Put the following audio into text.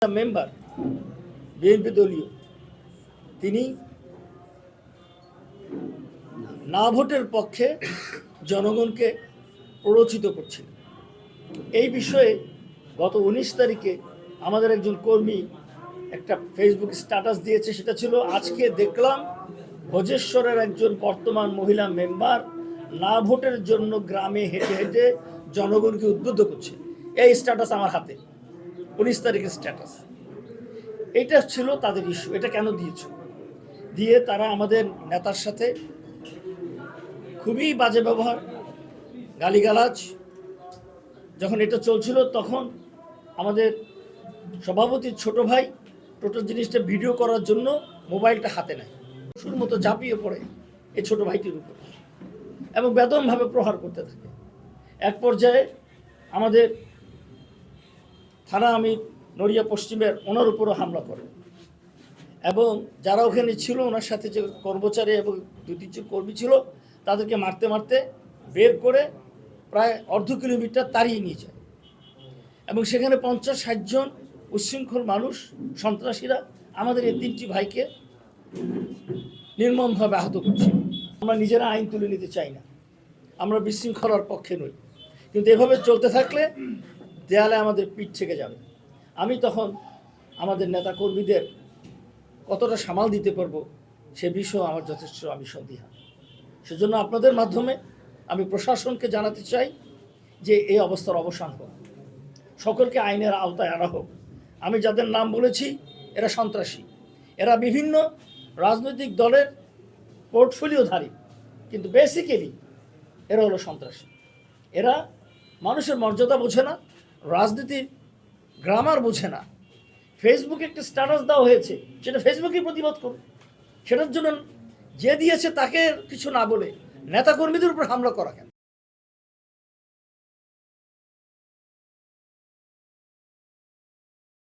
Member BNP দলীয় তিনি না ভোটের পক্ষে জনগণকে প্ররোচিত করছিলেন। এই বিষয়ে গত 19 তারিখে আমাদের একজন কর্মী একটা ফেসবুক স্ট্যাটাস দিয়েছে, সেটা ছিল আজকে দেখলাম ভোজেশ্বরের একজন বর্তমান মহিলা মেম্বার না ভোটের জন্য গ্রামে হেঁটে হেঁটে জনগণকে উদ্বুদ্ধ করছে। এই স্ট্যাটাস আমার হাতে, 19 তারিখের স্ট্যাটাস। এটা ছিল তাদের ইস্যু। এটা কেন দিয়েছ? দিয়ে তারা আমাদের নেতার সাথে খুবই বাজে ব্যবহার, গালিগালাজ। যখন এটা চলছিল তখন আমাদের সভাপতির ছোট ভাই টোটাল জিনিসটা ভিডিও করার জন্য মোবাইলটা হাতে নেয়, পশুর মতো ঝাঁপিয়ে পড়ে এই ছোট ভাইটির উপর এবং বেদমভাবে প্রহার করতে থাকে। এক পর্যায়ে আমাদের থানা আমির নড়িয়া পশ্চিমের ওনার উপরও হামলা করে এবং যারা ওখানে ছিল ওনার সাথে যে কর্মচারী এবং 2-3 কর্মী ছিল তাদেরকে মারতে মারতে বের করে প্রায় অর্ধ কিলোমিটার তাড়িয়ে নিয়ে যায় এবং সেখানে 50-60 জন উচ্ছৃঙ্খল মানুষ, সন্ত্রাসীরা আমাদের এই 3টি ভাইকে নির্মমভাবে আহত করছে। আমরা নিজেরা আইন তুলে নিতে চাই না, আমরা বিশৃঙ্খলার পক্ষে নই, কিন্তু এভাবে চলতে থাকলে দেয়ালে আমাদের পিঠ থেকে যাবে। আমি তখন আমাদের নেতা কর্মীদের কতটা সামাল দিতে পারবো সে বিষয়ে আমার যথেষ্ট সন্দিহান। সেজন্য আপনাদের মাধ্যমে আমি প্রশাসনকে জানাতে চাই যে এই অবস্থার অবসান হোক, সকলকে আইনের আওতায় আনা হোক। আমি যাদের নাম বলেছি এরা সন্ত্রাসী, এরা বিভিন্ন রাজনৈতিক দলের পোর্টফোলিওধারী, কিন্তু বেসিক্যালি এরা হলো সন্ত্রাসী। এরা মানুষের মর্যাদা বোঝে না, রাজনীতির গ্রামার বোঝে না। ফেসবুকে একটা স্ট্যাটাস দেওয়া হয়েছে, সেটা ফেসবুকেই প্রতিবাদ করুন। সেটার জন্য যে দিয়েছে তাকে কিছু না বলে নেতাকর্মীদের উপর হামলা করা কেন?